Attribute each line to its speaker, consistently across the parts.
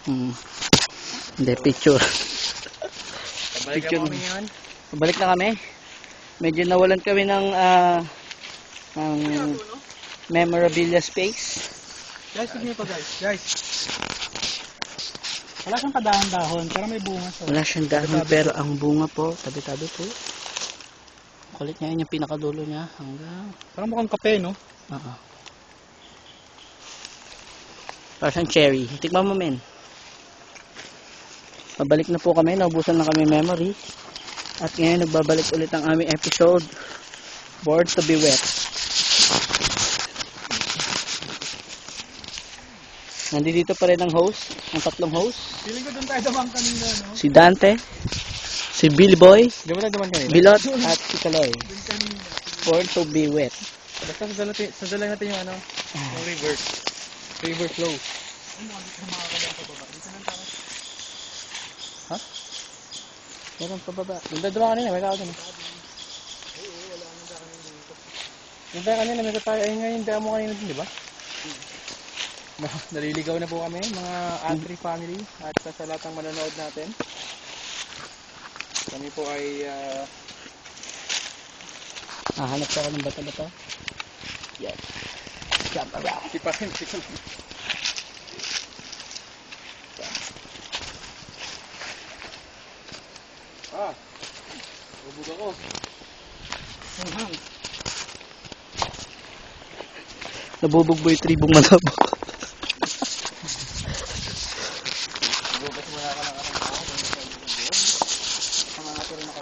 Speaker 1: Hmm. Hindi, picture.
Speaker 2: Pabalik
Speaker 1: Picture.
Speaker 2: kami ngayon.
Speaker 1: Pabalik na kami. Medyo nawalan kami ng memorabilia space.
Speaker 2: Guys, tignan to guys. Guys. Wala siyang kadahon-dahon, pero may bunga siya.
Speaker 1: Wala siyang dahon pero ang bunga po, tabi-tabi po. Kulit niya yun yung pinakadulo niya hanggang...
Speaker 2: Parang mukhang kape, no?
Speaker 1: Oo. Parang siyang cherry. Tikman mo, men. Pabalik na po kami. Naubusan na kami memory. At ngayon nagbabalik ulit ang aming episode. Born to be Wet. Nandito pa rin ang host. Ang tatlong host.
Speaker 2: Feeling ko doon tayo damang kanina, no?
Speaker 1: Si Dante. Si Billy Boy.
Speaker 2: Di ba tayo damang kanina?
Speaker 1: Bilot. At si Kaloy.
Speaker 2: Doon kanina.
Speaker 1: Born to be Wet.
Speaker 2: Basta sadala natin yung ano, yung reverse. River flow.
Speaker 1: Ha? Meron pa baba. Nagdadama kanina, may tao doon.
Speaker 2: Yung tayo kanina, may tayo. Ayun nga yung damo kanina din, di ba? Naliligaw na po kami, mga Adri family. At sa lahat ng manonood natin. Kami po ay...
Speaker 1: Hanap ko ng bata-bata. Yes. Jump around.
Speaker 2: Sipakin. Ubog ako.
Speaker 1: Nabubog yung tribong malabo.
Speaker 2: Bukas wala ka ng araw. Sama natin rin ako.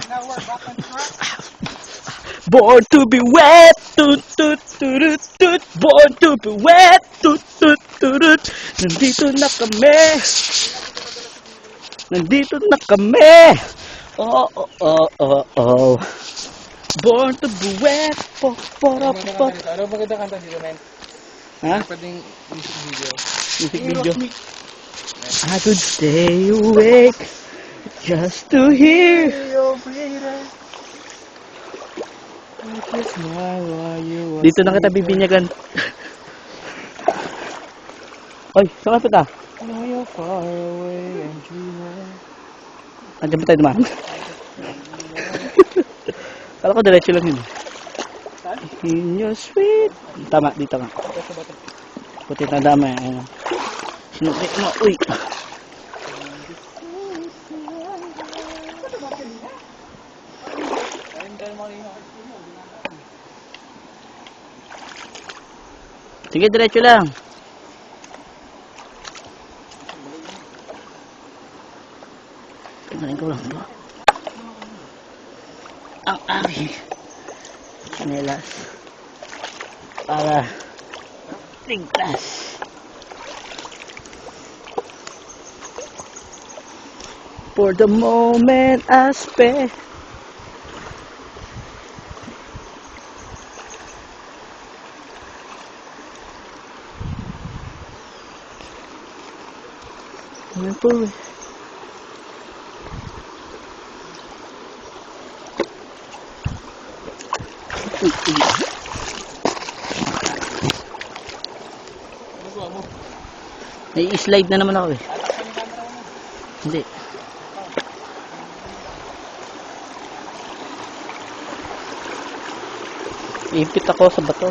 Speaker 2: Now we're back on track.
Speaker 1: Born to be wet, tut tut tut tut. Born to be wet, tut tut tut. Nandito na kami. Nandito na kami. Oh oh oh oh oh. Born to be wet. Po po po.
Speaker 2: Ano ba kita kanta dito, men?
Speaker 1: Ha?
Speaker 2: Pwedeng music video.
Speaker 1: Music video. I could stay awake just to hear. Dito na kita bibinyagan. Oy, saan ka punta? Andiyan ba tayo dumaan? Kala ko diretso lang yun. In your sweet. Tama, dito nga. Puti na dama. Sinukit mo. Uy. Sige, diretso lang. Tingnan ko lang ba? Ang aking kanelas para tingkas. For the moment I spent. Ano po eh? Nai-slide na naman ako eh. Hindi. Ipit ako sa bato.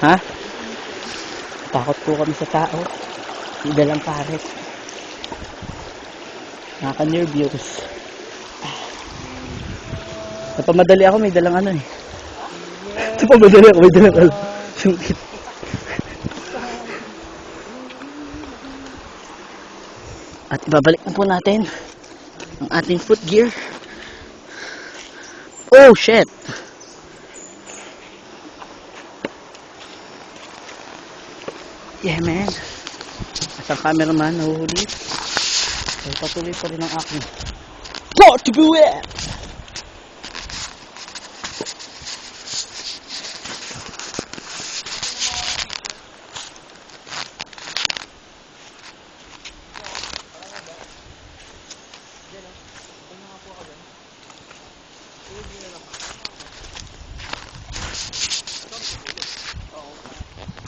Speaker 1: Ha? Takot po kami sa tao. May dalang pares. Nakaka-nervyos. Napamadali ako, may dalang ano eh. Napamadali ako, may dalang ano. Sungkit. At ibabalik na po natin ang ating foot gear. Oh shit! Yeah man. At ang cameraman nahuhuli. Ay patuloy pa rin ang aking Born to be Wet!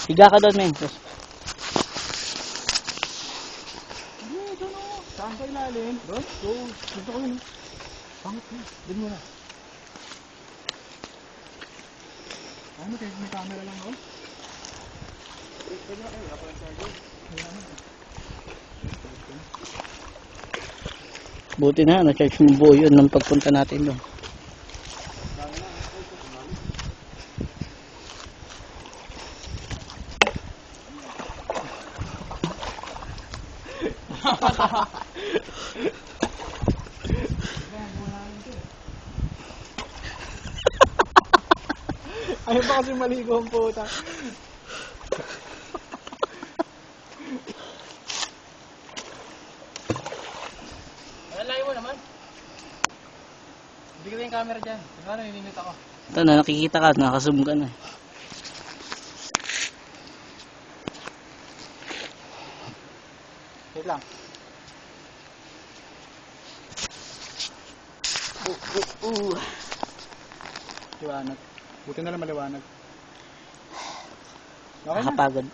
Speaker 1: Higa ka doon, men.
Speaker 2: Saan ka ilalim? Doon? Doon. Dito ko yun. Pangit yun. Doon muna. Ano kayo? May camera lang doon? Pwede na kayo. Wala pa lang charger.
Speaker 1: Buti na, na-charge mo buo yun nung pagpunta natin doon.
Speaker 2: Ayaw ba kasi maligo ang puta? Layo mo naman. Hindi ka yung camera dyan. Siguro naninimit ako.
Speaker 1: Ito na, nakikita ka, nakazoom ka na.
Speaker 2: Wait lang. Liwanag. Buti na lang maliwanag. Okay na.
Speaker 1: Nakapagod.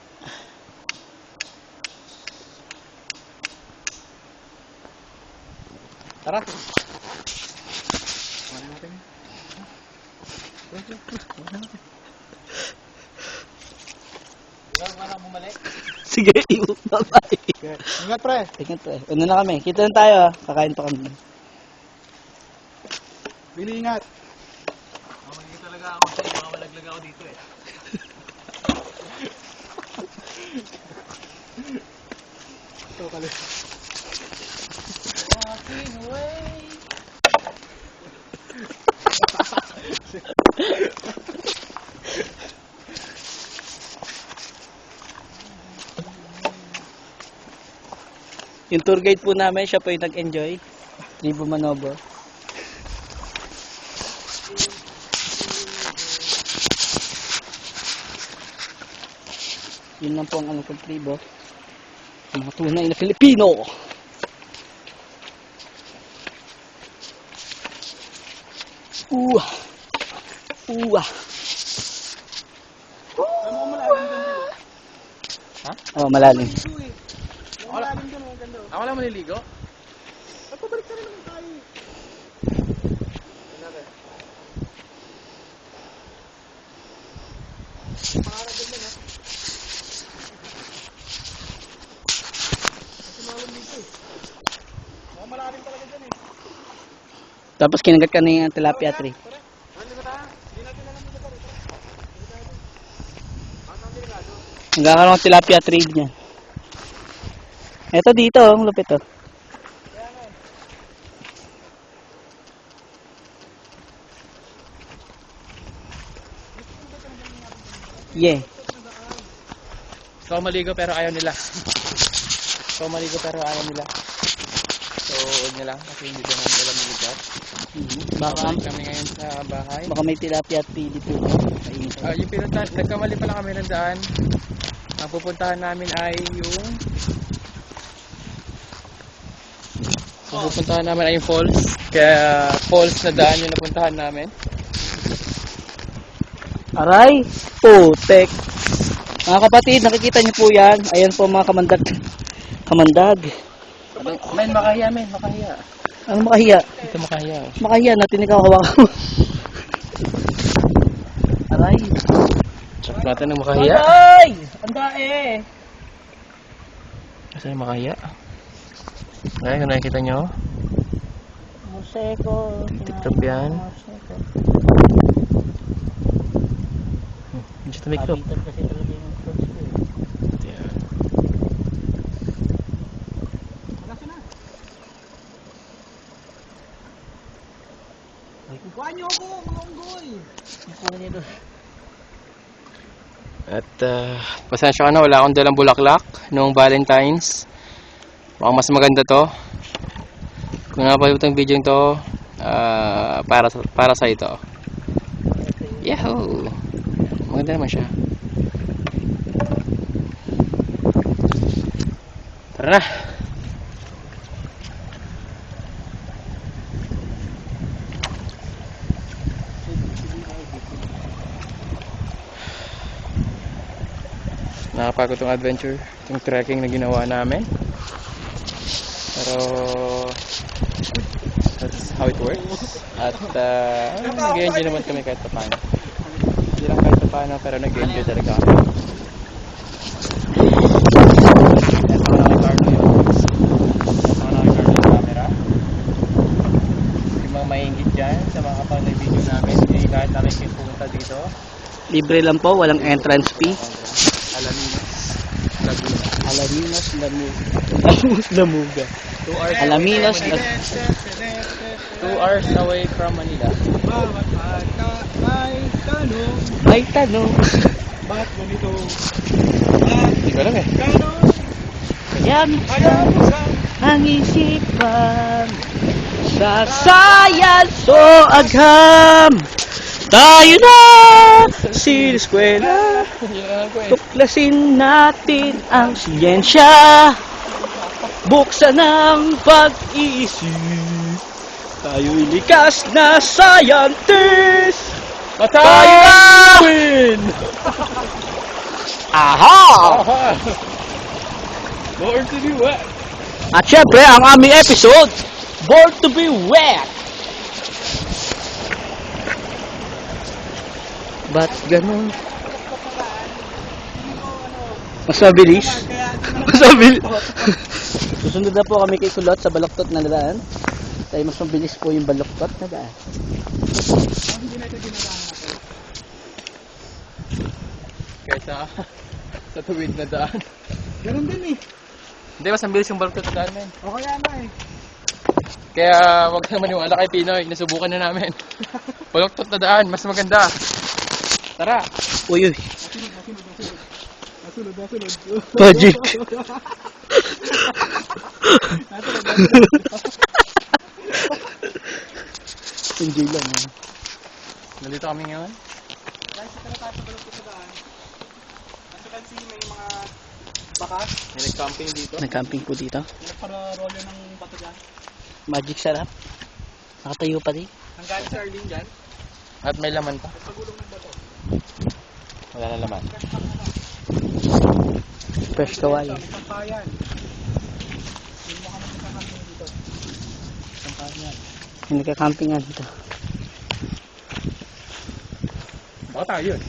Speaker 2: Tara. Wala natin. Wala bumalik.
Speaker 1: Sige, bye-bye.
Speaker 2: Okay. Ingat pre.
Speaker 1: Ingat pre. Una na kami. Kita na tayo, ah. Kakain pa kami.
Speaker 2: Bili ingat. Hindi talaga ako sa'yo. Baka malaglag ako dito eh. Ito kali. Walking away.
Speaker 1: Yung tour guide po namin, siya po yung nag-enjoy. Tribo Manobo. Yun lang po ang ano kong tribo. Ang mga tunay na Filipino.
Speaker 2: Ha?
Speaker 1: Oh, malalim.
Speaker 2: Malalim doon, ang ganda. Ako lang maliligo? At pabalik ka rin naman tayo. Pangarap din ha? Kasi malam dito eh. Mga malalim talaga dyan eh.
Speaker 1: Tapos kinagat ka na yung tilapia tree.
Speaker 2: Ano ba tayo? Hindi natin alam dito pa rin. Ang delikado.
Speaker 1: Nagkakaroon ng tilapia tree niya. Ito dito, ang lupit oh. Yeah.
Speaker 2: Gusto ko maligo pero ayaw nila. So huwag nila kasi hindi ko naman alam yung lugar.
Speaker 1: Baka,
Speaker 2: Kami ngayon sa bahay.
Speaker 1: baka may tilapia tree dito.
Speaker 2: Yung pinuntahan, nagkamali pala kami ng daan. Ang pupuntahan namin ay yung falls. Kaya falls na daan yung napuntahan namin.
Speaker 1: Aray! Putek! Mga kapatid, nakikita niyo po yan. Ayan po mga kamandag. Kamandag.
Speaker 2: Makahiya.
Speaker 1: Ano makahiya?
Speaker 2: Ito makahiya.
Speaker 1: Makahiya natin ikaw hawakan mo. Aray!
Speaker 2: Check natin ng makahiya.
Speaker 1: Aray! Ang dae!
Speaker 2: Kasi makahiya. Ngayon, kung nakikita nyo,
Speaker 1: Museko.
Speaker 2: TikTok yan.
Speaker 1: Museko.
Speaker 2: Just make up.
Speaker 1: Habitat kasi talaga yung fruits ko eh.
Speaker 2: Yan.
Speaker 1: Kuhaan niyo ako, mga unggoy! Kuhaan niyo doon.
Speaker 2: At pasensya ka na, wala akong dalang bulaklak noong Valentine's. Mukhang mas maganda to. Kung napanood ang video to, para sa ito. Yahoo! Maganda naman siya. Tara na! Nakapagod tong adventure, itong trekking na ginawa namin. Pero that's how it works. At nag-enjoy naman kami kahit paano. Hindi lang kahit paano, pero nag-enjoy talaga kami. Ito na naka-guard yung camera. Yung mga maingit dyan sa mga kapag video namin, hindi kahit namin kayo pumunta dito.
Speaker 1: Libre lang po, walang entrance fee.
Speaker 2: Alaminos,
Speaker 1: Lamuga.
Speaker 2: 2 hours
Speaker 1: Alaminos,
Speaker 2: 2 hours away from Manila.
Speaker 1: May tanong.
Speaker 3: Bakit ganito?
Speaker 2: Hindi ko alam eh.
Speaker 1: Kaya minsan ang isipan sa science o agham. Tayo na siniskwela.
Speaker 2: Yun lang ko eh.
Speaker 1: Tuklasin natin ang siyensya. Buksan ang pag-iisip. Tayo'y likas na scientist. Tayo na! Aha!
Speaker 2: Born to be wet.
Speaker 1: At syempre, ang aming episode, Born to be Wet. Ba't ganun? Mas mabilis? Mas mabilis? Susunod na po kami kay Kulot sa baluktot na daan. Dahil mas mabilis po yung baluktot na daan.
Speaker 2: Kaysa sa tuwid na daan.
Speaker 3: Ganun din eh.
Speaker 2: Hindi, mas mabilis yung baluktot na daan, men.
Speaker 3: O kaya na eh.
Speaker 2: Kaya wag kang maniwala kay Pinoy, nasubukan na namin. Baluktot na daan, mas maganda. Tara!
Speaker 1: Uy, uy.
Speaker 3: Nasunod.
Speaker 1: Magic. Enjoy lang.
Speaker 2: Nandito kami ngayon.
Speaker 3: Guys, ito na tayo sa baluktot sa daan. As you can see, may mga bakas.
Speaker 2: May nag-camping dito.
Speaker 1: Nag-camping po dito.
Speaker 3: Nagpararolyo ng bato dyan.
Speaker 1: Magic sarap. Nakatayo pa din.
Speaker 3: Hanggang sa Arlene dyan.
Speaker 2: At may laman pa.
Speaker 3: Pagulong ng bato.
Speaker 2: Wala na laman.
Speaker 1: Fresh kawayan.
Speaker 3: Sampayan. Hindi mo kami nagkakamping dito. Sampayan.
Speaker 1: Yung nagka-camping nga dito.
Speaker 2: Baka tayo yun.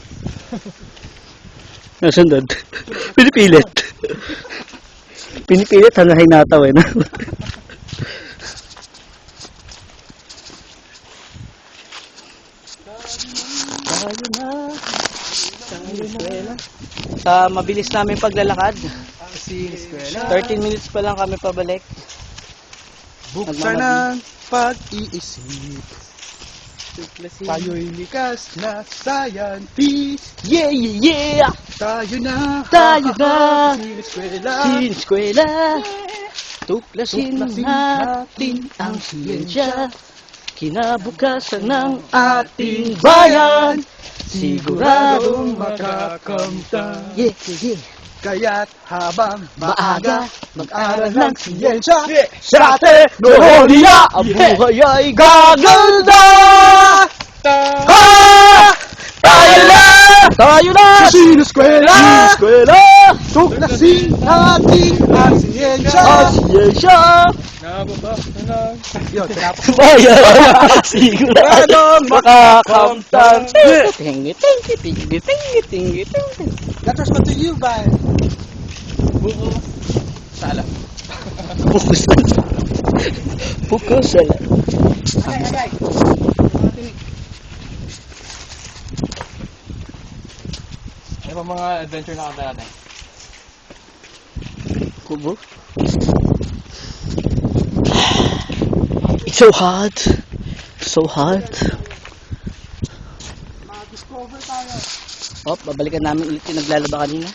Speaker 1: Nasunod. Pinipilit. Pinipilit hanggang hinataw eh. Tayo na. Mabilis namin paglalakad.
Speaker 3: Eskwela.
Speaker 1: 13 minutes pa lang kami pabalik.
Speaker 3: Buksan ang pag-iisip. Tayo'y likas na scientist.
Speaker 1: Yeah, yeah, yeah!
Speaker 3: Tayo na.
Speaker 1: Tayo na!
Speaker 3: Eskwela.
Speaker 1: Siniskwela! Tuklasin natin ang siyensya. Kinabukasan ng ating bayan. Siguradong
Speaker 3: makakamtan.
Speaker 1: Yeah, yeah.
Speaker 3: Kaya't habang
Speaker 1: Maaga,
Speaker 3: mag-aral ng siyensya
Speaker 1: sa teknolohiya, ang buhay ay gaganda! Ha! Tayo na! Tayo na!
Speaker 3: Siniskwela!
Speaker 1: Siniskwela!
Speaker 3: Tuklasin natin ang siyensya.
Speaker 1: Ang siyensya!
Speaker 2: Nababa na lang.
Speaker 3: Yun,
Speaker 1: Bayan! Siguradong makakamtan! Tingi, tingi, tingi, tingi, tingi, tingi.
Speaker 3: that was what to you, by
Speaker 2: Buko. Sala.
Speaker 1: Pukusan. Pukusan.
Speaker 2: Ano pa mga adventure na kanta natin?
Speaker 1: Kubo? It's so hot. So hot.
Speaker 3: ma-discover tayo.
Speaker 1: Oh, babalikan namin ulit yung naglalaba kanina.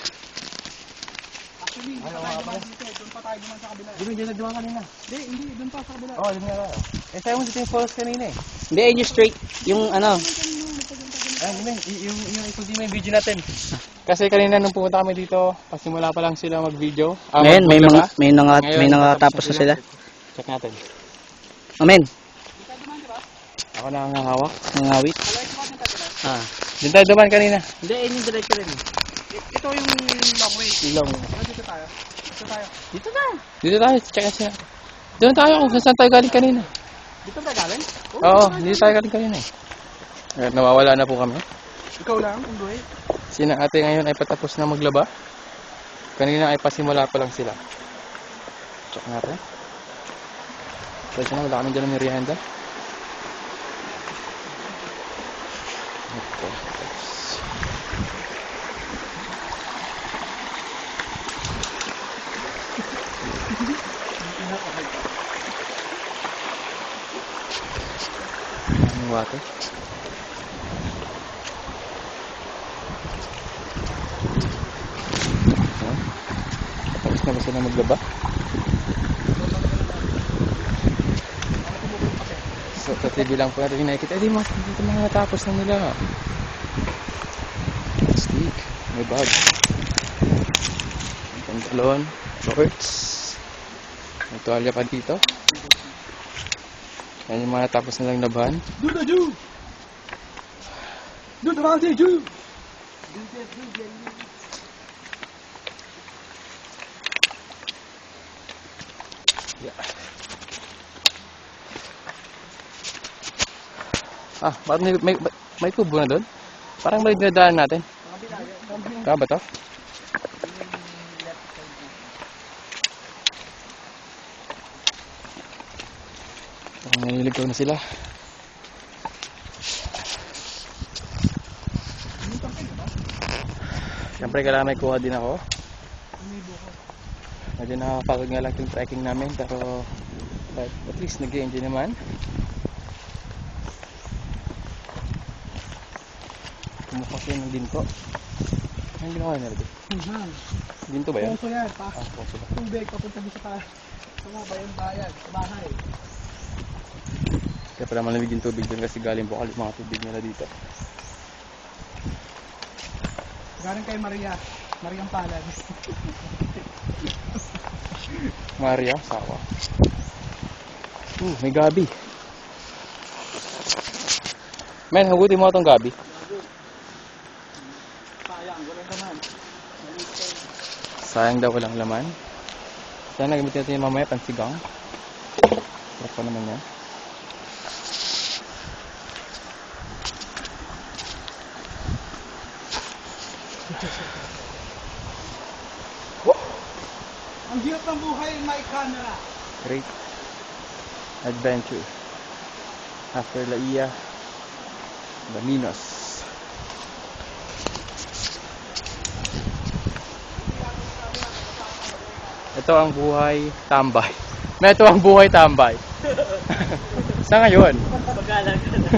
Speaker 3: Actually, hindi pa tayo dumaan dito. Doon pa tayo dumaan sa kabila.
Speaker 2: Di ba dyan nagdawang kanina?
Speaker 3: Hindi, doon pa sa kabila.
Speaker 2: Oo, di ba nga. Eh, tayo mo dito yung falls kanina eh.
Speaker 1: Hindi, yun yung straight. Yung ano.
Speaker 2: Ayun, yung ikuti mo yung video natin. Kasi kanina nung pumunta kami dito, pasimula pa lang sila mag-video.
Speaker 1: Ngayon, may
Speaker 2: Ngayon,
Speaker 1: tapos na sila.
Speaker 2: Check natin.
Speaker 1: Amen.
Speaker 2: Ako na ang hawak.
Speaker 1: Nangawit. Ah.
Speaker 2: Doon tayo duman kanina.
Speaker 1: Hindi, yun yung diretso rin.
Speaker 3: Ito yung long way.
Speaker 1: Ilong.
Speaker 3: Dito tayo. Dito tayo.
Speaker 1: Dito na.
Speaker 2: Dito tayo, check siya. Doon tayo kung saan tayo galing kanina.
Speaker 3: Dito tayo galing?
Speaker 2: Oo, dito tayo galing kanina eh. Ngayon, nawawala na po kami.
Speaker 3: Ikaw lang, Undoy.
Speaker 2: Sina ate ngayon ay patapos na maglaba. Kanina ay pasimula pa lang sila. Check natin. Pwede na, wala kami dyan ng merienda. Okay. Ang water. Tapos na ba sila maglaba? So, sa TV lang po natin nakikita. Eh, di mas dito mga natapos na nila. Stick, may bag. Pantalon, shorts. May tuwalya pa dito. Yan yung mga natapos nilang laban.
Speaker 3: Do the do! Do the round do!
Speaker 2: Yeah. Ah, bakit may tubo na doon? Parang may dinadaan natin. Kaya ba to? Parang naliligaw na sila. Siyempre kailangan may kuha din ako. Medyo nakakapagod nga lang yung trekking namin pero at least nag-enjoy naman. Kumukas yun ng ginto. Anong ginawa nila dito? Ginto ba yan?
Speaker 3: Poso yan, pa.
Speaker 2: Ah, poso ba?
Speaker 3: Tubig, papunta dito sa mga bayan-bayan, sa bahay.
Speaker 2: Kaya pala malamig yung tubig doon kasi galing bukal yung mga tubig nila dito.
Speaker 3: Galing kay Maria. Mariang Palad.
Speaker 2: Maria, sawa. May gabi. Men, hugutin mo itong gabi.
Speaker 3: Sayang, walang naman.
Speaker 2: Sayang daw walang laman. Sana gamitin natin yung mamaya pansigang. Sarap pa naman yan.
Speaker 3: Ang hirap ng buhay, may camera.
Speaker 2: Great adventure. After Laia, Laminos. Ito ang buhay tambay. Ito ang buhay tambay. Sa ngayon.
Speaker 1: Pagkalag ka na.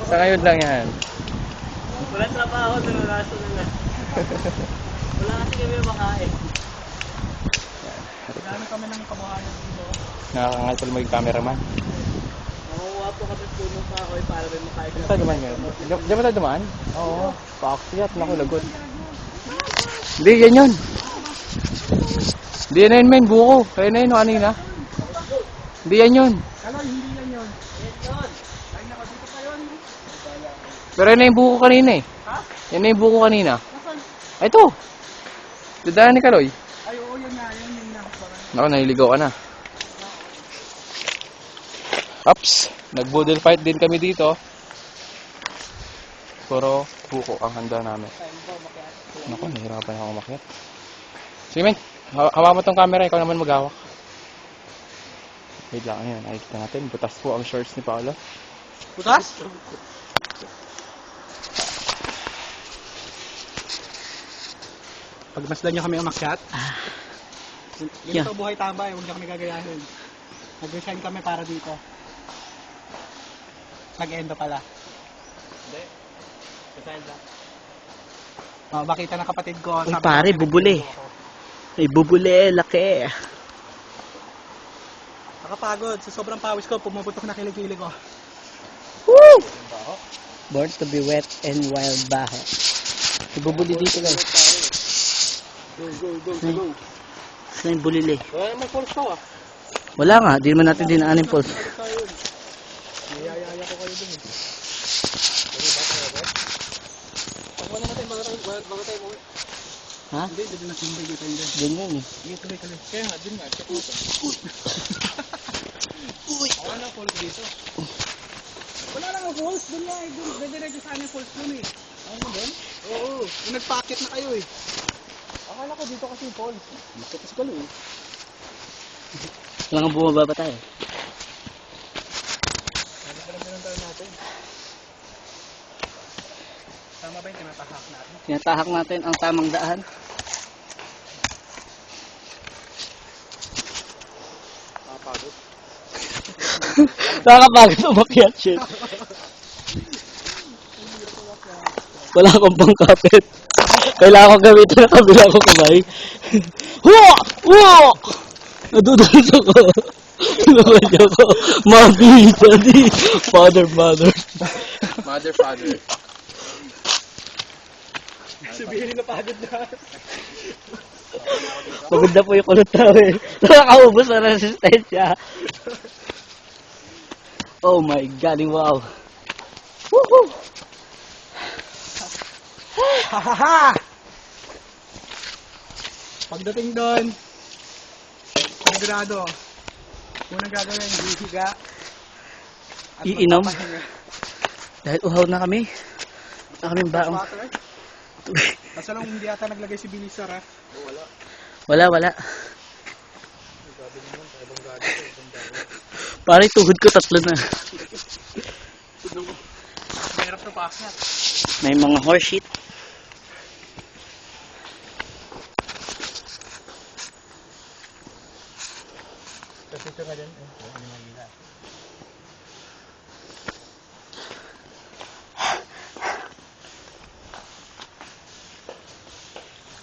Speaker 2: Sa ngayon lang yan.
Speaker 1: Wala trabaho, nalalaso na lang. Wala kasi kami makain.
Speaker 3: Gano'n kami ng kabuhayan dito.
Speaker 2: Nakakangal pala maging cameraman.
Speaker 1: Makukuha po kami puno pa ako para may makain
Speaker 2: Saan tayo dumaan ngayon? Diyan ba tayo dumaan? Oo. Paakyat. Naku, lagot. Hindi, yan yun. Hindi yan yun, men. Buko. Kaya na yun, kanina. Hindi yan yun.
Speaker 3: Kaloy, hindi yan yun. Ay, naka dito pa yun.
Speaker 2: Pero yan na yung buko kanina eh.
Speaker 3: Ha?
Speaker 2: Yan na yung buko kanina.
Speaker 3: Nasaan?
Speaker 2: Ito. Dadaan ni Kaloy.
Speaker 3: Ay, oo, yun nga. Yun yung nakaparang.
Speaker 2: Naku, naliligaw ka na. Ups. Nag-boodle fight din kami dito. Puro buko ang handa namin. Naku, nahirapan ako umakyat. Sige, men. Hawa mo tong camera. Ikaw naman maghawak. Wait lang. Ayan. Nakikita natin. Butas po ang shorts ni Paolo.
Speaker 3: Butas? Pagmasdan nyo kami umakyat.
Speaker 1: Yeah.
Speaker 3: Ganito buhay tambay, huwag nyo kami gagayahin. Nag-resign kami para dito. Nag-endo pala. Hindi. Resign lang. Makita ng kapatid ko.
Speaker 1: Uy,
Speaker 3: sabi
Speaker 1: pare,
Speaker 3: ko,
Speaker 1: bubuli. Ay, bubuli, laki.
Speaker 3: Nakapagod. Sa sobrang pawis ko, pumuputok na kilig-kilig ko.
Speaker 1: Woo! Born to be wet and wild baho. Ibubuli dito guys.
Speaker 3: Go, go, go, go.
Speaker 1: Saan yung bulili?
Speaker 3: May pulse ko ah.
Speaker 1: Wala nga, di naman natin dinaan yung pulse.
Speaker 3: Niyayaya ko kayo dun eh. Takbo na natin, wala Bago tayo mo.
Speaker 1: Ha?
Speaker 3: Hindi, dito na simbay dito yun.
Speaker 1: Ganyan eh.
Speaker 3: Sige, tuloy. Kaya nga, dun nga, check mo ito. Uy! Wala na falls dito. Wala lang ang falls, dun nga, dun. Diretso sa amin falls dun eh. Ano mo dun? Oo, yung nagpacket na kayo eh. Akala ko dito kasi yung falls. Dito kasi kalo eh.
Speaker 1: Kailangan bumaba pa tayo.
Speaker 3: Ano pa lang pinuntahan natin? Tama ba yung tinatahak natin?
Speaker 1: Tinatahak natin ang tamang daan.
Speaker 3: Nakapagod.
Speaker 1: Nakakapagod umakyat shit. Wala akong pangkapit. Kailangan ko gamitin na kabila ko kamay. Huwa! Huwa! Nadudulas ako. Naman ako. Mommy, daddy, father, mother.
Speaker 2: Mother, father.
Speaker 3: Sabihin na pagod na.
Speaker 1: Pagod na po yung kulot namin. Nakakaubos na resistensya. Oh my God, wow. Woohoo!
Speaker 3: Hahaha! Pagdating doon, sigurado, unang gagawin, hihiga. At
Speaker 1: Iinom?
Speaker 3: magpapahinga.
Speaker 1: Dahil uhaw na kami. Wala kaming baong.
Speaker 3: Water. Basta lang hindi ata naglagay si Billy Sir ha.
Speaker 1: Wala. Pare, tuhod ko 3 na.
Speaker 3: Mahirap na paakyat.
Speaker 1: May mga horse shit.
Speaker 3: Kasi ito nga din. Hindi magila.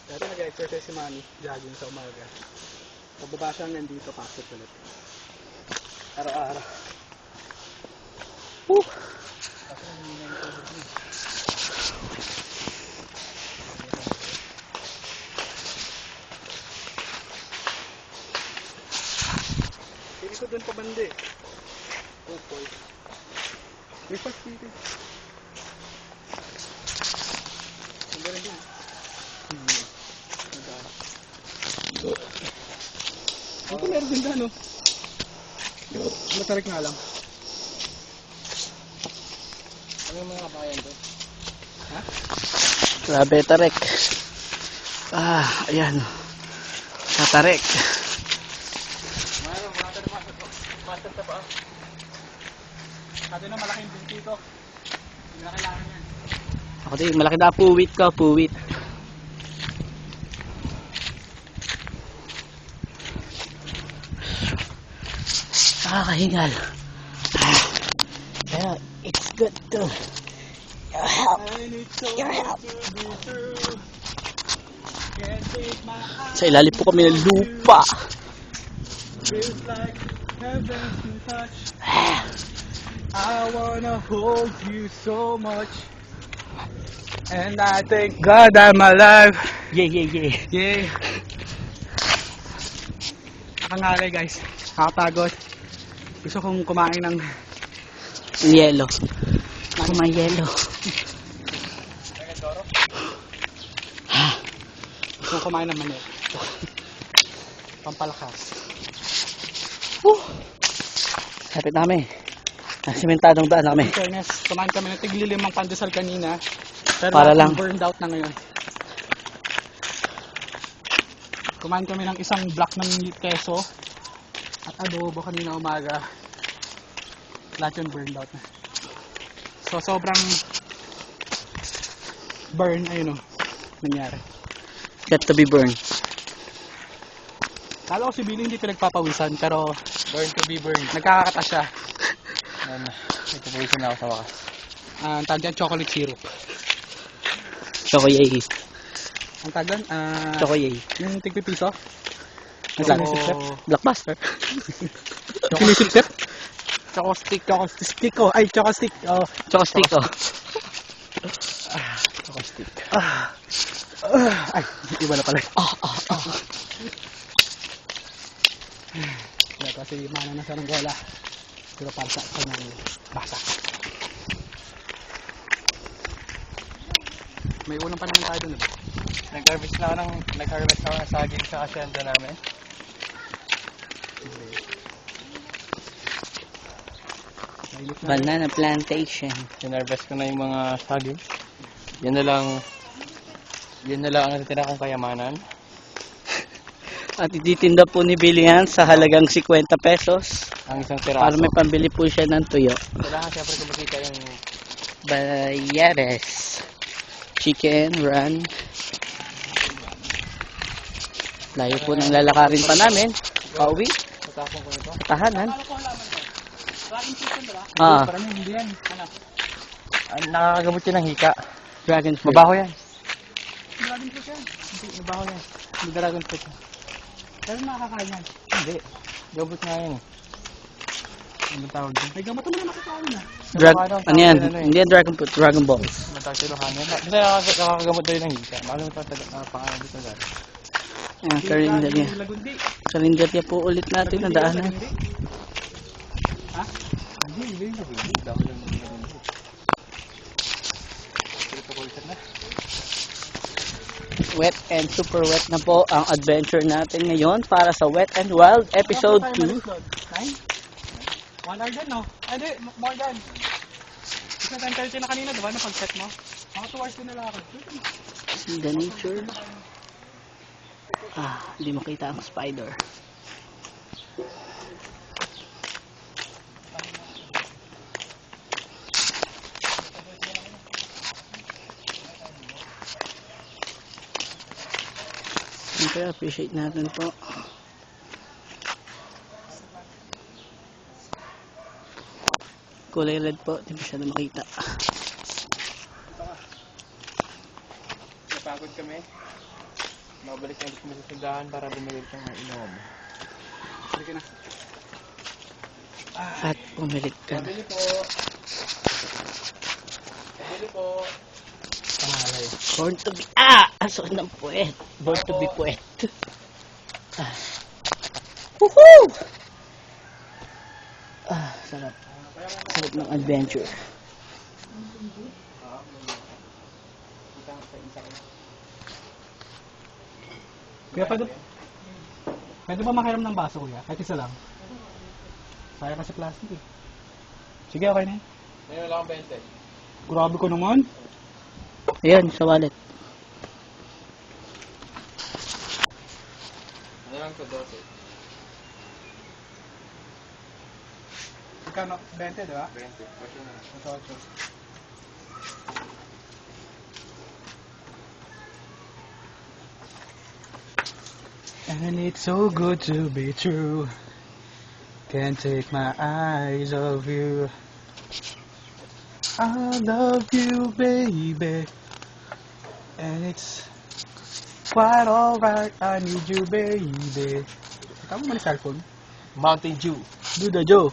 Speaker 3: Dati nag-exercise si Manny, jogging sa umaga. Pagbaba siya hanggang dito, pasok ulit. Araw-araw. Kasi hindi na yung COVID niya. Pili ko dun pa bandi. Popoy. May fast dito. Ang galing din. Ito meron din gano. Matarik nga lang. Ano yung mga kabayan to? Ha?
Speaker 1: Grabe, tarek. Ayan. Tatarek.
Speaker 3: Mayroon, mga master sa paa. Sabi na malaking binti ito. Hindi na kailangan yan.
Speaker 1: Ako din, malaki na puwit ko, puwit. Nakakahingal. Pero, it's good to help.
Speaker 3: I need so
Speaker 1: Your help.
Speaker 3: to be true. Can't take my eyes
Speaker 1: Sa ilalim po kami ng lupa.
Speaker 3: Feels like heaven to touch. I wanna hold you so much. And I thank God I'm alive.
Speaker 1: Yeah.
Speaker 3: Yeah. Nakangalay guys. Nakapagod. Gusto kong kumain ng
Speaker 1: Yelo. Ako may yelo.
Speaker 3: gusto kong kumain ng mani. Pampalakas.
Speaker 1: Kapit namin. Simentadong daan na kami.
Speaker 3: In fairness, kumain kami ng tigli-5 pandesal kanina. Pero
Speaker 1: Para
Speaker 3: lahat
Speaker 1: lang.
Speaker 3: burned out na ngayon. Kumain kami ng isang block ng keso at adobo kanina umaga. Lahat yun burned out na. So sobrang burn, ayun o, nangyari.
Speaker 1: Got to be burned.
Speaker 3: Kala ko si Billy hindi pinagpapawisan pero
Speaker 2: Burn to be burned.
Speaker 3: nagkakakata siya.
Speaker 2: Nagpapawisan na ako sa wakas.
Speaker 3: Ang tawag dyan, chocolate syrup.
Speaker 1: Chocoyay.
Speaker 3: Ang tawag dyan,
Speaker 1: Chocoyay.
Speaker 3: yung tigpipiso. Ang
Speaker 1: Black.
Speaker 3: sinisip-sip.
Speaker 1: Blockbuster.
Speaker 3: Sinisip-sip. Choco stick. Oh. Ay, choco stick. Oh.
Speaker 1: Choco stick, oh.
Speaker 3: Choco stick. Ay, iba na pala. Kaya kasi mana na sa Ranggola. Pero para sa kanyang basa. May ulam pa naman tayo dun.
Speaker 2: Nag-harvest na ako ng saging sa asyenda namin.
Speaker 1: Banana plantation.
Speaker 2: Sinarvest ko na yung mga saging. Yan na lang ang natitira kong kayamanan.
Speaker 1: At ititinda po ni Billy yan sa halagang 50 pesos.
Speaker 2: Ang isang
Speaker 1: Para
Speaker 2: piraso.
Speaker 1: may pambili po siya ng tuyo.
Speaker 2: Kailangan siyempre kumikita yung
Speaker 1: Bayares. Chicken, run. Layo po ng lalakarin pa namin. Pauwi.
Speaker 2: tatapong ko nito.
Speaker 1: Tahanan.
Speaker 3: Dragon chicken, diba?
Speaker 1: Ah,
Speaker 3: Parang hindi yan. Ano?
Speaker 2: Nakakagamot yun ng hika.
Speaker 1: dragon fruit.
Speaker 2: Mabaho yan.
Speaker 3: Dragon fruit yan.
Speaker 2: Hindi, mabaho yan.
Speaker 1: May dragon fruit.
Speaker 3: Pero nakakakain yan.
Speaker 2: Hindi. Gabot nga yan. Ano tawag dun?
Speaker 3: May gamot naman nakakain na.
Speaker 1: Ano yan? Hindi yan dragon fruit. Dragon balls.
Speaker 2: Matawag sa Ilocano. Basta nakakagamot daw yun ng hika. Makalimutan pangalan dito agad.
Speaker 1: Ayan, karinderya.
Speaker 3: Lagundi.
Speaker 1: Karinderya po ulit natin na daanan.
Speaker 3: Ha?
Speaker 2: Hindi. Dami lang ng
Speaker 1: Wet and super wet na po ang adventure natin ngayon para sa Wet and Wild Episode 2.
Speaker 3: 9? 1 hour din, no? Ay, di. More than. Kasi 10:30 na kanina, diba? Napag-set mo. Mga 2 hours din na lang ako.
Speaker 1: See the nature. Hindi makita ang spider. Siyempre, appreciate natin po. Kulay red po, hindi masyado makita.
Speaker 2: Napagod kami. Mabalik na ulit kami sa tindahan para bumili ng inom.
Speaker 3: Sige na.
Speaker 1: At pumilit ka na.
Speaker 2: Pabili po. Pabili po. Pangalay.
Speaker 1: Born to be, aso ng puwet. Born to be puwet. Woohoo! Sarap. Sarap ng adventure.
Speaker 3: Kuya, pwede ba makiram ng baso, kuya? Kahit isa lang. Sayang kasi plastic eh. Sige, okay na yun.
Speaker 2: Ngayon wala akong 20.
Speaker 3: Grabe ko naman.
Speaker 1: Ayan, sa wallet.
Speaker 2: Ano lang to, 12?
Speaker 3: Ikaw, 20, di ba?
Speaker 2: 20. Pwede na.
Speaker 3: Ito. And it's so good to be true. Can't take my eyes off you. I love you, baby. And it's quite alright. I need you, baby. Tama mo na cellphone?
Speaker 2: Mountain Dew.
Speaker 3: Do the Joe.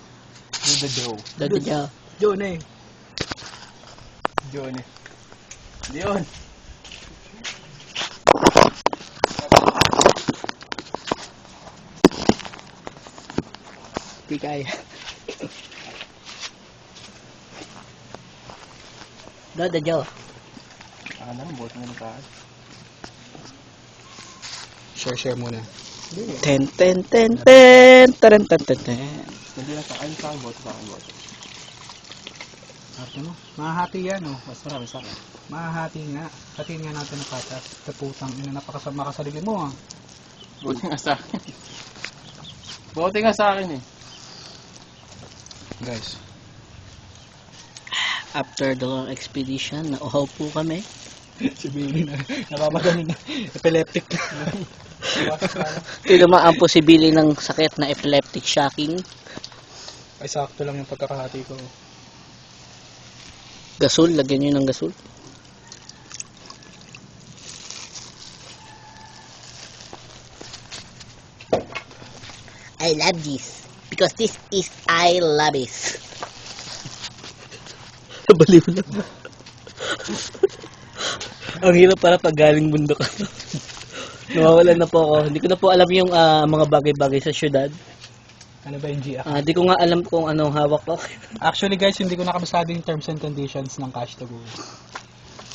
Speaker 2: Do the Joe.
Speaker 1: Dati dyan.
Speaker 3: Joe na eh.
Speaker 2: Joe ni. Diyon.
Speaker 1: Di kaya. Dati dyan.
Speaker 2: Ano, buhat mo ng taas.
Speaker 3: Share muna.
Speaker 1: Ten, ten, ten, ten. Taren, ten, ten, ten.
Speaker 2: Hindi lang sa akin, sa akin, boto.
Speaker 3: Arte mo. Mahahati yan, oh.
Speaker 2: Mas marami sa akin.
Speaker 3: Mahahati nga. Hatiin nga natin ng patas. Kaputang ina, napakasama ka sa sarili mo, ah.
Speaker 2: Buti nga sa akin. Buti nga sa akin eh.
Speaker 3: Guys.
Speaker 1: After the long expedition, nauhaw po kami.
Speaker 3: Si Billy na. Napapagaling na. Epileptic na.
Speaker 1: Tinamaan po si Billy ng sakit na epileptic shocking.
Speaker 3: Ay, sakto lang yung pagkakahati ko.
Speaker 1: Gasol, lagyan nyo ng gasol. I love this. Because this is I love it. Baliw lang. Ang hirap para pag galing bundok. Nawawalan na po ako. Hindi ko na po alam yung mga bagay-bagay sa syudad.
Speaker 3: Ano ba yung GF?
Speaker 1: Hindi ko nga alam kung anong hawak ko.
Speaker 3: Actually guys, hindi ko nakabasado yung terms and conditions ng Cash to Go.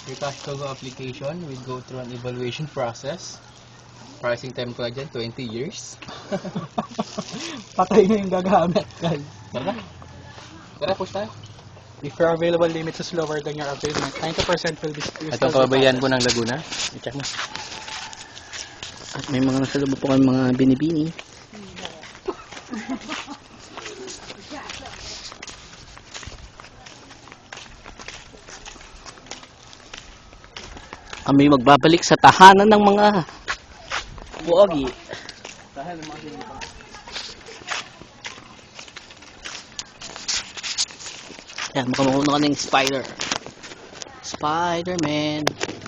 Speaker 2: Your cash flow application will go through an evaluation process. Pricing time ko dyan, 20 years.
Speaker 3: Patay na yung gagamit, guys.
Speaker 2: Tara. Tara, push tayo.
Speaker 3: If your available limits is lower than your availment, 90% will be used.
Speaker 2: Ito ang kababayan po ng Laguna. I-check mo.
Speaker 1: At may mga nasalubok mga binibini. Kami magbabalik sa tahanan ng mga buwagi. Yan, makamukuno ka ng spider. Spider-Man.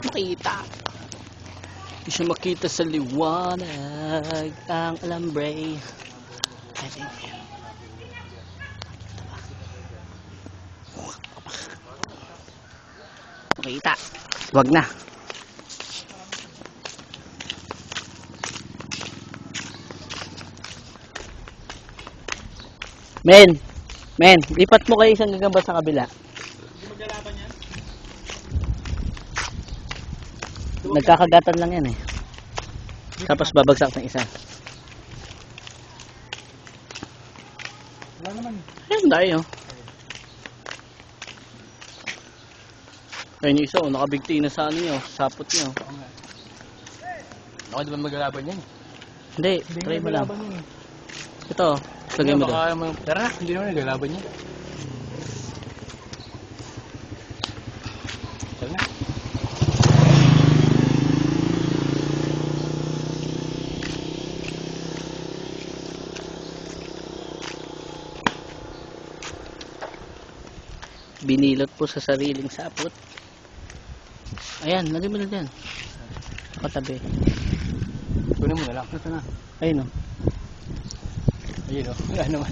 Speaker 1: Makita. Hindi siya makita sa liwanag ang alambre. I think. Makita. Wag na. Men, lipat mo kayo isang gagamba sa kabila.
Speaker 3: Hindi maglalaban yan?
Speaker 1: Nagkakagatan lang yan eh. Tapos babagsak ng isa.
Speaker 3: Wala naman.
Speaker 1: Ayun tayo. Ayun yung isa, nakabigti na sa ano nyo, sapot nyo.
Speaker 2: Ako di ba maglalaban yan?
Speaker 1: Hindi,
Speaker 3: Hindi
Speaker 1: try mo lang.
Speaker 3: maglalaban yun eh.
Speaker 1: Ito, lagay mo doon.
Speaker 2: Tara, hindi naman naglalaban yan. Tara na.
Speaker 1: Binilot po sa sariling sapot. Ayan, lagay mo na dyan. Katabi.
Speaker 2: Kunin mo na lang.
Speaker 3: Ito na.
Speaker 1: Ayun o.
Speaker 2: Ayun o. Wala naman.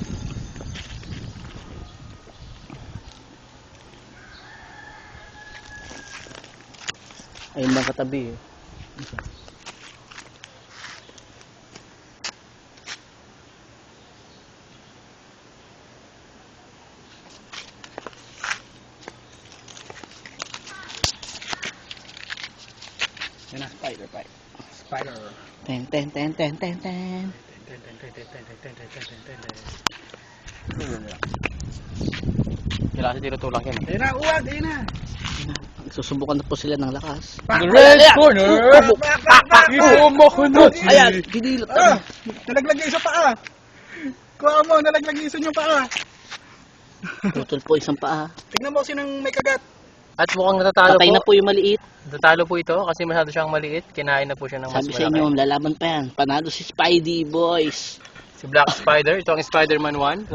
Speaker 1: Ayun lang katabi eh.
Speaker 3: Yan na.
Speaker 1: Spider bite.
Speaker 3: Spider.
Speaker 1: Ten.
Speaker 2: Kailangan sa tinutulak yan.
Speaker 3: Ayun na, uwag! Ayun na!
Speaker 1: Susubukan na po sila ng lakas.
Speaker 2: The red corner!
Speaker 1: Ayan, binilot
Speaker 3: Ah!
Speaker 1: na.
Speaker 3: Nalaglag yung isa paa! Kuha mo, nalaglag yung isa yung paa!
Speaker 1: Putol po isang paa.
Speaker 3: Tignan mo sinong may kagat.
Speaker 2: At mukhang natatalo
Speaker 1: Patay
Speaker 2: po.
Speaker 1: na po yung maliit.
Speaker 2: Natatalo po ito kasi masyado siyang maliit. Kinain na po siya ng mas
Speaker 1: Sabi sa inyo,
Speaker 2: malaki.
Speaker 1: lalaban pa yan. Panalo si Spidey, boys.
Speaker 2: Si Black Spider. Ito ang Spider-Man 1.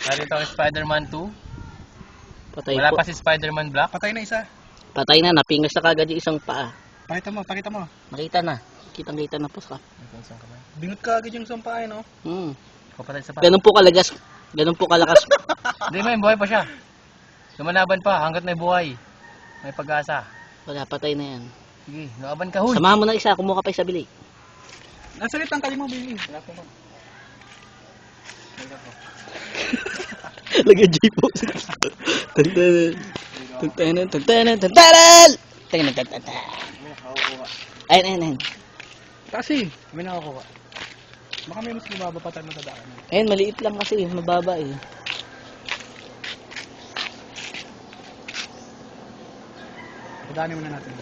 Speaker 2: Narito ang Spider-Man 2.
Speaker 1: Patay
Speaker 2: Wala
Speaker 1: po.
Speaker 2: pa si Spider-Man Black.
Speaker 3: Patay na isa.
Speaker 1: Patay na, napingas na kagad yung isang paa.
Speaker 3: Pakita mo, pakita mo.
Speaker 1: Nakita na. Kitang-kita na po sa.
Speaker 3: Bingot ka agad yung isang paa, no?
Speaker 2: Kapatid sa pa.
Speaker 1: Ganun po kalagas. Ganun po kalakas.
Speaker 2: Hindi, may buhay pa siya. Lumalaban pa hanggat may buhay. May pag-asa.
Speaker 1: Wala, patay na yan.
Speaker 2: Sige, laban ka, huy.
Speaker 1: Samahan mo na isa, kumuha ka pa isa bili.
Speaker 3: Nasalit ang kali mo, Billy.
Speaker 1: Lagyan J po. Tagtanan. Ayun.
Speaker 3: Kasi, may nakakuha. Baka may mas bumaba pa tayo matadaan.
Speaker 1: Ayun, maliit lang kasi. Mababa eh.
Speaker 3: Padaanin muna natin.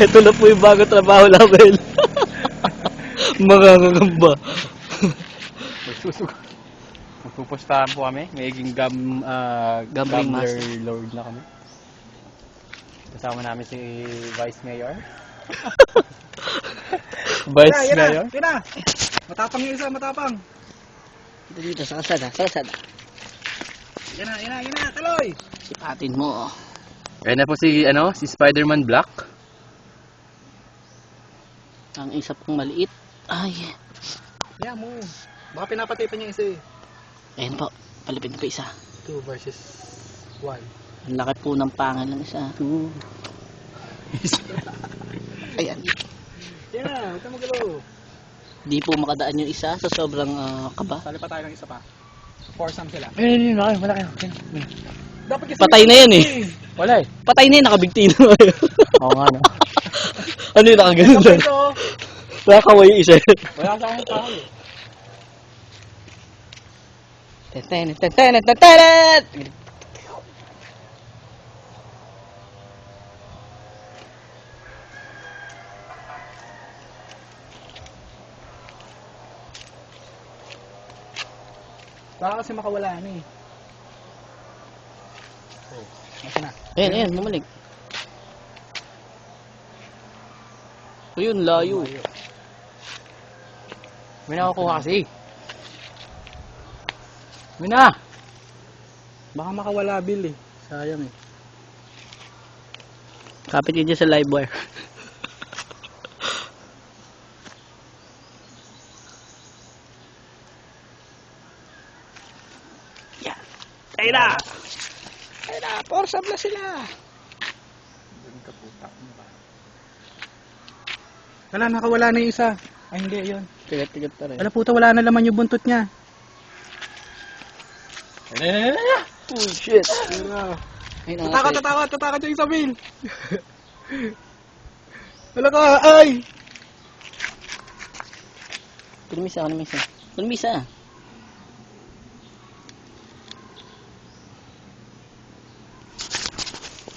Speaker 1: Ito na po yung bago trabaho namin. Makakagamba.
Speaker 2: Magpupustahan po kami. Magiging
Speaker 1: Gambling
Speaker 2: gambler
Speaker 1: master.
Speaker 2: lord na kami. Kasama namin si Vice Mayor. Vice
Speaker 3: Yan na,
Speaker 2: Mayor?
Speaker 3: yan na. Matapang yung isa, matapang.
Speaker 1: Dito sa kasada.
Speaker 3: Yan na, taloy.
Speaker 1: Sipatin mo.
Speaker 2: Ayan na po si Spider-Man Black.
Speaker 1: Ang isa pong maliit. Ay.
Speaker 3: Yan mo. Baka pinapatay pa niya isa eh.
Speaker 1: Ayun po. Palipin pa isa.
Speaker 3: 2 versus 1.
Speaker 1: Ang laki po ng pangal ng isa. Ayan.
Speaker 3: Yan na, huwag ka magalaw.
Speaker 1: Di po makadaan yung isa sa sobrang kaba.
Speaker 3: Sali pa tayo ng isa pa. Foursome sila.
Speaker 2: Ayun, malaki.
Speaker 3: Dapat kasi
Speaker 1: Patay na yan eh.
Speaker 2: Wala eh.
Speaker 1: Patay na yun, nakabigti na.
Speaker 2: Oo nga, no?
Speaker 1: Ano yun, nakaganon lang.
Speaker 3: ito.
Speaker 1: Nakakaway yung isa.
Speaker 3: Wala sa akong kahoy.
Speaker 1: Ten.
Speaker 3: Baka kasi makawala na eh. Oh, nasa na.
Speaker 1: Ayan, bumalik. Ayun, layo.
Speaker 2: May nakakuha kasi. May na!
Speaker 3: Baka makawala, Bill eh. Sayang eh.
Speaker 1: Kapit yun dyan sa live wire. Yan. Ayun na! Four-sub na sila!
Speaker 3: Wala, nakawala na yung isa. Ay, hindi, yun.
Speaker 1: Tigat pa rin.
Speaker 3: Wala puta, wala na laman yung buntot niya.
Speaker 1: Oh shit! Ayun na nga.
Speaker 3: Tatakot yung isa, Bill. Wala ka, ay!
Speaker 1: Kunmisa.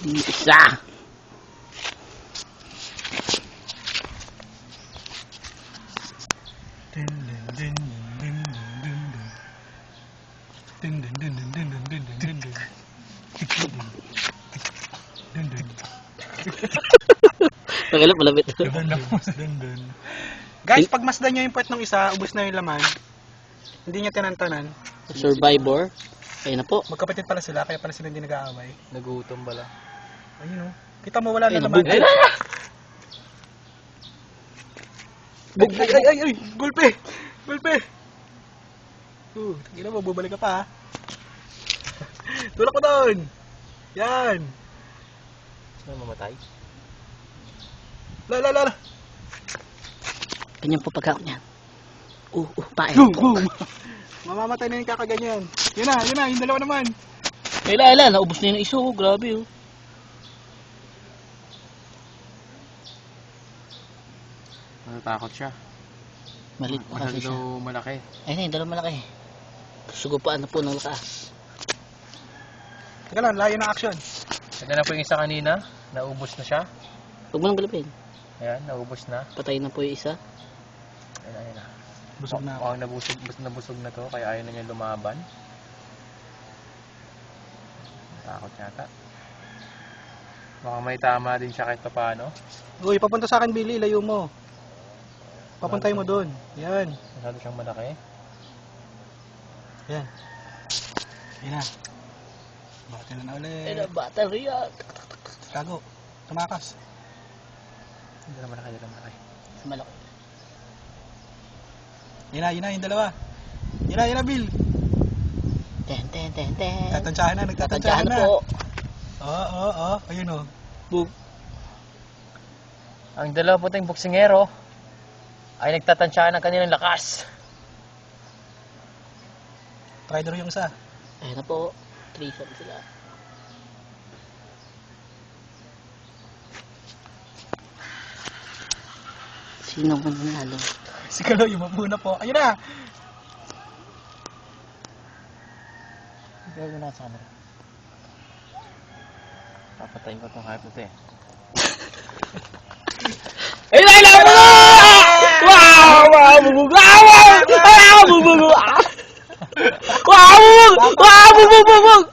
Speaker 1: Isa! Nagalap, malapit.
Speaker 3: Guys, pag masdan nyo yung puwet ng isa, ubos na yung laman. Hindi niya tinantanan.
Speaker 1: Survivor. Ayun na po.
Speaker 3: Magkapatid pala sila, kaya pala sila hindi nag-aaway.
Speaker 2: Nagutom pala.
Speaker 3: Ayun o. Kita mo, wala na
Speaker 1: Ayun,
Speaker 3: laman.
Speaker 1: nabug-
Speaker 3: Ay! Gulpe! Tingnan mo, bubalik ka pa ha. Tulak ko doon! Yan!
Speaker 2: Sino mamatay?
Speaker 3: La!
Speaker 1: Ganyan po pagkakot niyan. Pae.
Speaker 3: Boom! Mamamatay na yung kakaganyan. Yun na, yung dalawa naman.
Speaker 1: Ila, naubos na yung iso. Grabe oh.
Speaker 2: Natatakot siya.
Speaker 1: Malit na kasi siya.
Speaker 2: Masyado malaki.
Speaker 1: Ayun na, yung dalawang malaki. Sugupaan na po ng lakas.
Speaker 3: Teka lang, layo ng action.
Speaker 2: Ito na po yung isa kanina. Naubos na siya.
Speaker 1: Huwag mo nang galapin.
Speaker 2: Ayan, naubos na.
Speaker 1: Patay na po yung isa.
Speaker 2: Ayan na.
Speaker 3: Busog na ako.
Speaker 2: Mukhang nabusog na to, kaya ayaw na niya lumaban. Takot yata. Mukhang may tama din siya kahit paano.
Speaker 3: Uy, papunta sa akin, Billy. Layo mo. Papuntay mo doon. Yan.
Speaker 2: Masyado siyang malaki.
Speaker 3: Yan. Yan na. Bakit na ulit.
Speaker 1: Ayun na, battery yan.
Speaker 3: Tago. Tumakas.
Speaker 2: Hindi na malaki,
Speaker 1: Malaki.
Speaker 3: Yan na, yung dalawa. Yan na, Bill.
Speaker 1: Ten.
Speaker 3: Nagtatansyahan na.
Speaker 1: Tatadyahan na po.
Speaker 3: Oo. Ayun o.
Speaker 1: Boom.
Speaker 2: Ang dalawa puting boksingero ay nagtatansyahan ng kanilang lakas.
Speaker 3: Try yung isa.
Speaker 1: Ayun na po. Threesome sila. Sino man nanalo?
Speaker 3: Si Kalo, yung mabuna po. Ayun na.
Speaker 2: Gagawin na sa camera. Papatayin ko itong hype ito eh.
Speaker 1: Ayun mo! Wow! Bubug! Bubug! Bubug!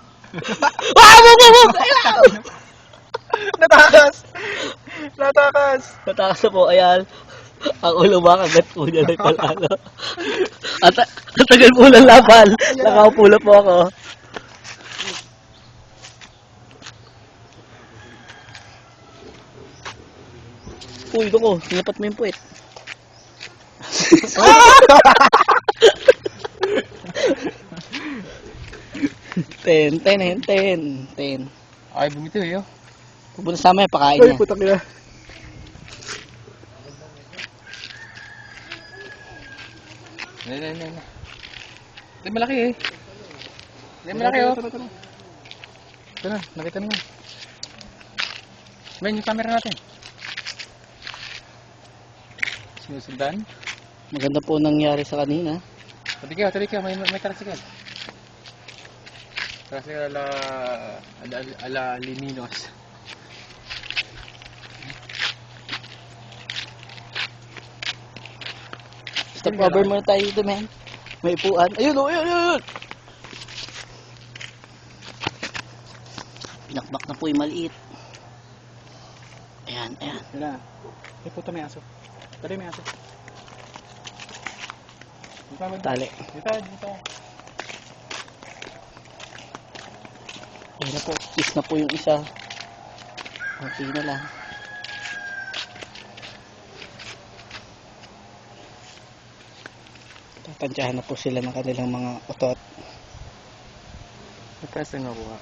Speaker 3: Natakas.
Speaker 1: Matakas na po, ayan. Ang ulo ba, kagat po niya na palalo. At tagal po ng laban. Nakaupo na po ako. Uy, ito ko. Sinapat mo yung puwet. Ten.
Speaker 2: Ay, bumito eh. Oh.
Speaker 1: Pupunta sa amin, pakain niya.
Speaker 3: Putak nila.
Speaker 2: Hindi. Hindi malaki eh. Hindi malaki oh. Ito na, nakita mo. Men, yung camera natin. Sinusundan.
Speaker 1: Maganda po nangyari sa kanina.
Speaker 2: Tabi ka, may tricycle. Tricycle ala Liminos.
Speaker 1: Stop cover muna tayo dito, men. May upuan. Ayun, oh, ayun. Pinakbak na po yung maliit. Ayan.
Speaker 3: Yan na. Ay puta, may aso. Tali, may aso.
Speaker 1: Tali.
Speaker 3: Dito.
Speaker 1: Ayan na po. Kiss na po yung isa. Okay na lang. Tatansyahan na po sila ng kanilang mga otot.
Speaker 2: Mataas na nakuha.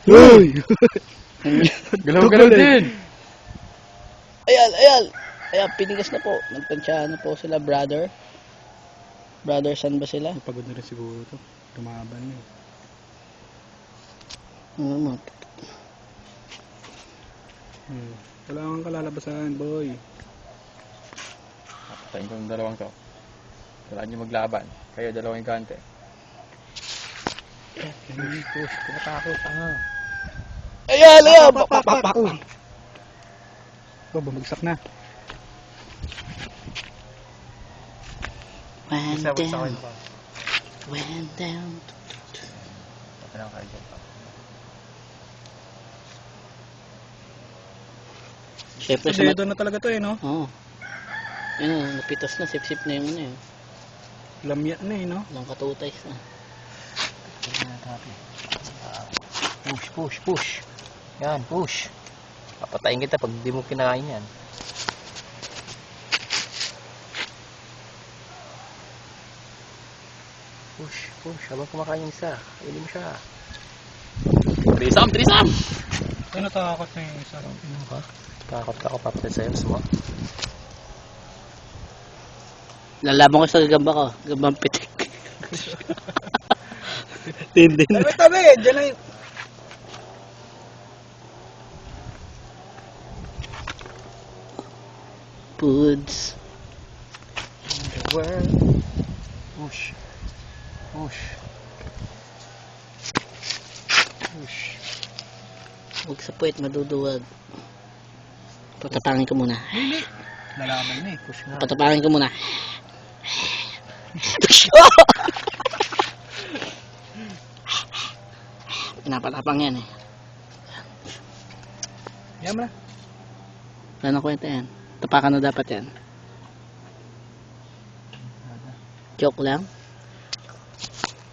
Speaker 1: Uy!
Speaker 2: Galaw din!
Speaker 1: Ayan, pinigas na po. Nagtansyahan na po sila, brother. Brother, saan ba sila?
Speaker 3: Pagod na rin siguro to. Lumaban na eh.
Speaker 1: Ano mo?
Speaker 3: Wala kang kalalabasan, boy.
Speaker 2: Patayin ko ng dalawang to. Wala nyo maglaban. Kayo dalawang gante.
Speaker 3: Push, kumatakot.
Speaker 1: Ayan!
Speaker 3: Pak! Uy! Bumagsak na.
Speaker 1: Went down. Went down.
Speaker 2: Patayin kayo dyan.
Speaker 1: Siyempre
Speaker 3: Sa dedo na talaga to eh, no?
Speaker 1: Oo. Ayun, napitas na. Sip-sip na yung ano yun.
Speaker 3: Lamya na eh, no?
Speaker 1: Walang katutays na.
Speaker 2: Push. Yan, push. Papatayin kita pag di mo kinakain yan. Push. Habang kumakain yung isa, kainin mo siya. Trisam!
Speaker 3: Ay, natakot na yung isa.
Speaker 2: Ano ka? Takot ka ako papatay sa'yo, mo.
Speaker 1: Lalaban ko sa gagamba ko. Gagambang pitik. Tindin.
Speaker 3: Tabi! Diyan na yung...
Speaker 1: Puds.
Speaker 2: Push.
Speaker 1: Huwag sa puwet, maduduwag. Patapangin ko muna.
Speaker 3: Lalaban na eh. Push nga.
Speaker 1: Patapangin ko muna. Pinapalapang yan eh.
Speaker 3: Yan mo na.
Speaker 1: Wala na kwenta yan. Tapakan na dapat yan. Joke lang.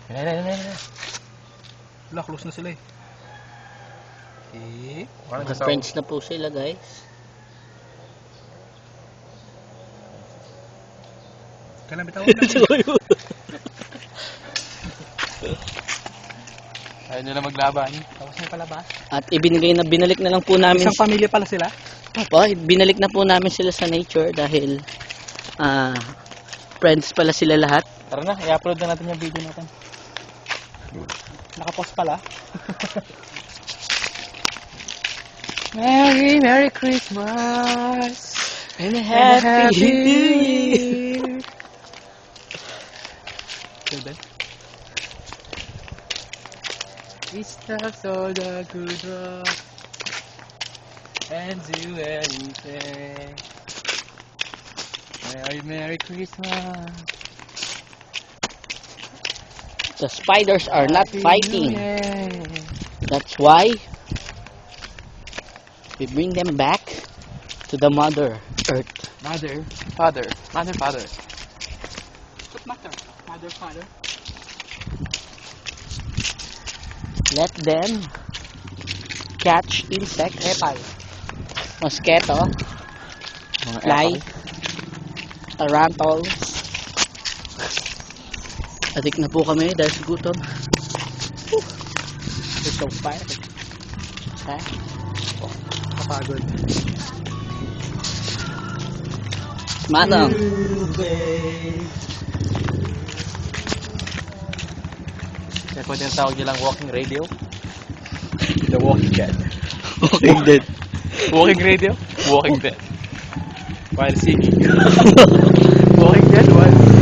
Speaker 3: Wala, close na sila eh.
Speaker 1: Friends na po sila, guys.
Speaker 3: Kailan bitawan na.
Speaker 2: Ayaw nila maglaban.
Speaker 3: Tapos na palabas.
Speaker 1: At binalik na lang po namin.
Speaker 3: Isang pamilya pala sila.
Speaker 1: Opo, binalik na po namin sila sa nature dahil friends pala sila lahat.
Speaker 2: Tara na, i-upload na natin yung video natin.
Speaker 3: Nakapost pala.
Speaker 2: Merry Christmas
Speaker 1: And Happy New Year.
Speaker 3: Ganda.
Speaker 2: We start all the good rock and do anything. Merry Christmas.
Speaker 1: The spiders are not
Speaker 2: Happy
Speaker 1: fighting.
Speaker 2: New Year.
Speaker 1: That's why we bring them back to the Mother Earth.
Speaker 2: Father.
Speaker 3: What matter? Mother, father.
Speaker 1: Let them catch insects, mosquito, fly, tarantulas. Adik na po kami dahil sa gutom. We're so tired. Okay?
Speaker 3: Kapagod.
Speaker 1: Manong.
Speaker 2: Kaya pwede yung tawag nilang walking radio. The Walking Dead.
Speaker 1: Walking Dead.
Speaker 2: Walking radio? Walking Dead. While singing. Walking Dead while